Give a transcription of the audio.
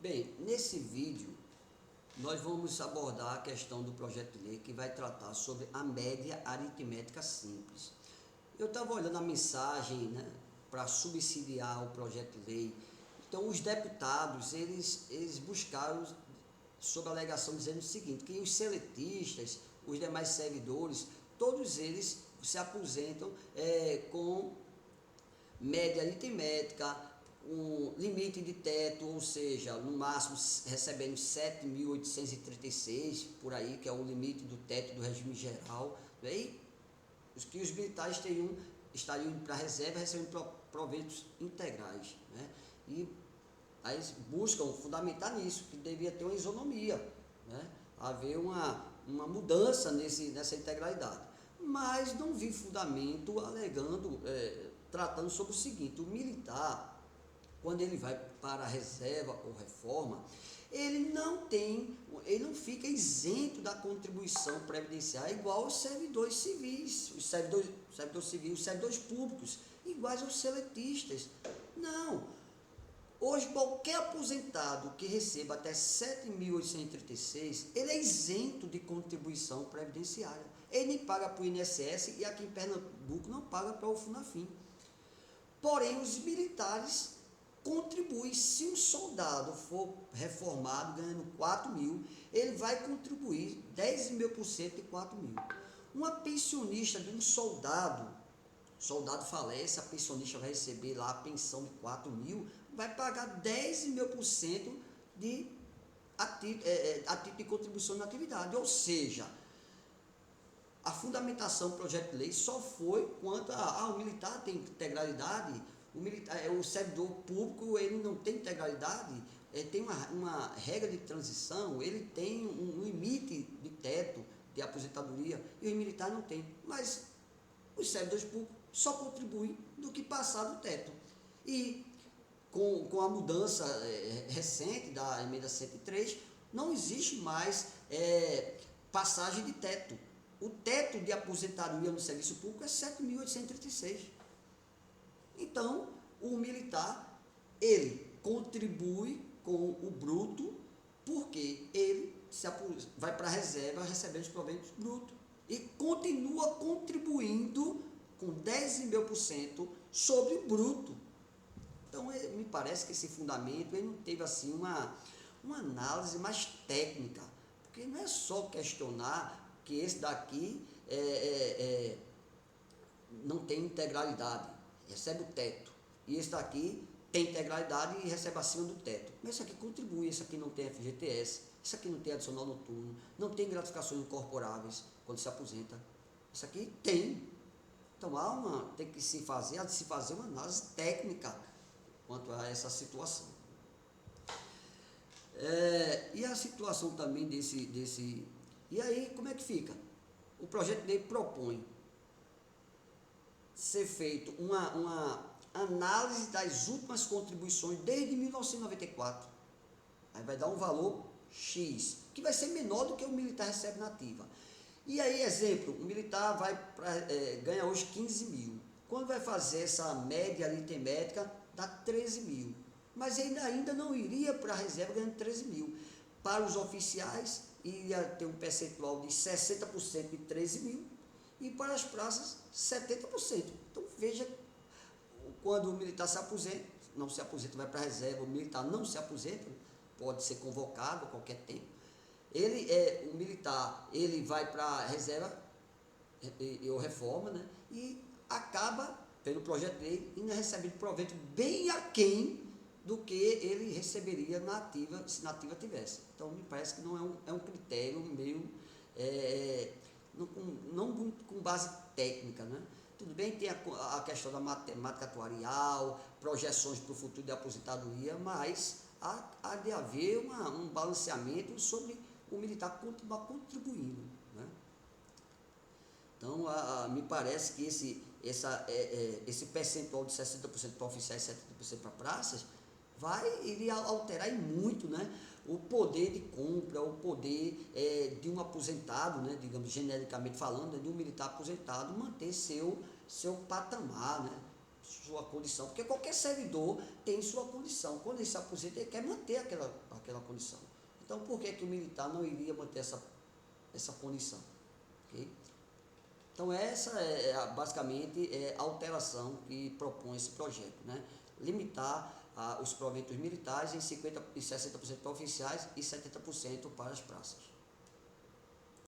Bem, nesse vídeo nós vamos abordar a questão do projeto de lei que vai tratar sobre a média aritmética simples. Eu estava olhando a mensagem, né, para subsidiar o projeto de lei. Então os deputados, eles buscaram, sob a alegação, dizendo o seguinte, que os seletistas, os demais servidores, todos eles se aposentam com média aritmética, um limite de teto, ou seja, no máximo recebendo 7.836 por aí, que é o limite do teto do regime geral, né? E os militares estariam para a reserva recebendo proventos integrais, né? E aí buscam fundamentar nisso, que devia ter uma isonomia, né? Haver uma mudança nessa integralidade. Mas não vi fundamento alegando, tratando sobre o seguinte: o militar, quando ele vai para a reserva ou reforma, ele não fica isento da contribuição previdenciária igual aos servidores civis, os servidores públicos, iguais aos seletistas. Não. Hoje, qualquer aposentado que receba até 7.836, ele é isento de contribuição previdenciária. Ele nem paga para o INSS e aqui em Pernambuco não paga para o FUNAFIM. Porém, os militares contribuem. Se um soldado for reformado ganhando 4 mil, ele vai contribuir 10,5% de 4 mil. Uma pensionista de um soldado falece, a pensionista vai receber lá a pensão de 4 mil, vai pagar 10,5% a título de contribuição na atividade. Ou seja, a fundamentação do projeto de lei só foi quanto o militar tem integralidade, o servidor público ele não tem integralidade, tem uma regra de transição, ele tem um limite de teto de aposentadoria e o militar não tem. Mas os servidores públicos só contribuem do que passar do teto. E com a mudança recente da emenda 103, não existe mais passagem de teto. O teto de aposentadoria no serviço público é 7.836. Então, o militar, ele contribui com o bruto, porque ele vai para a reserva recebendo os proventos brutos e continua contribuindo com 10,5% sobre o bruto. Então, me parece que esse fundamento ele não teve assim uma análise mais técnica, porque não é só questionar que esse daqui não tem integralidade, recebe o teto, e esse daqui tem integralidade e recebe acima do teto. Mas esse aqui contribui, esse aqui não tem FGTS, esse aqui não tem adicional noturno, não tem gratificações incorporáveis quando se aposenta. Isso aqui tem. Então tem que se fazer uma análise técnica quanto a essa situação. E a situação também desse. E aí, como é que fica? O projeto de lei propõe ser feito uma análise das últimas contribuições desde 1994. Aí vai dar um valor X, que vai ser menor do que o militar recebe na ativa. E aí, exemplo, o militar ganha hoje 15 mil. Quando vai fazer essa média aritmética, dá 13 mil. Mas ele ainda não iria para a reserva ganhando 13 mil. Para os oficiais, iria ter um percentual de 60% de 13 mil. E para as praças, 70%. Então, veja, quando o militar se aposenta, não se aposenta, vai para a reserva, o militar não se aposenta, pode ser convocado a qualquer tempo. O militar, ele vai para a reserva, ou reforma, né? E acaba, pelo projeto dele, ainda recebendo provento bem aquém do que ele receberia na ativa, se na ativa tivesse. Então, me parece que não é um critério meio, não muito com base técnica, né? Tudo bem, tem a questão da matemática atuarial, projeções para o futuro de aposentadoria, mas há de haver um balanceamento sobre o militar continuar contribuindo, né? Então, me parece que esse percentual de 60% para oficiais e 70% para praças iria alterar em muito, né, o poder de compra, o poder de um aposentado, né, digamos, genericamente falando, de um militar aposentado, manter seu patamar, né, sua condição, porque qualquer servidor tem sua condição. Quando ele se aposenta, ele quer manter aquela condição. Então, por que o militar não iria manter essa condição? Okay? Então, essa basicamente a alteração que propõe esse projeto, né? Limitar os proventos militares em 50% e 60% para oficiais e 70% para as praças.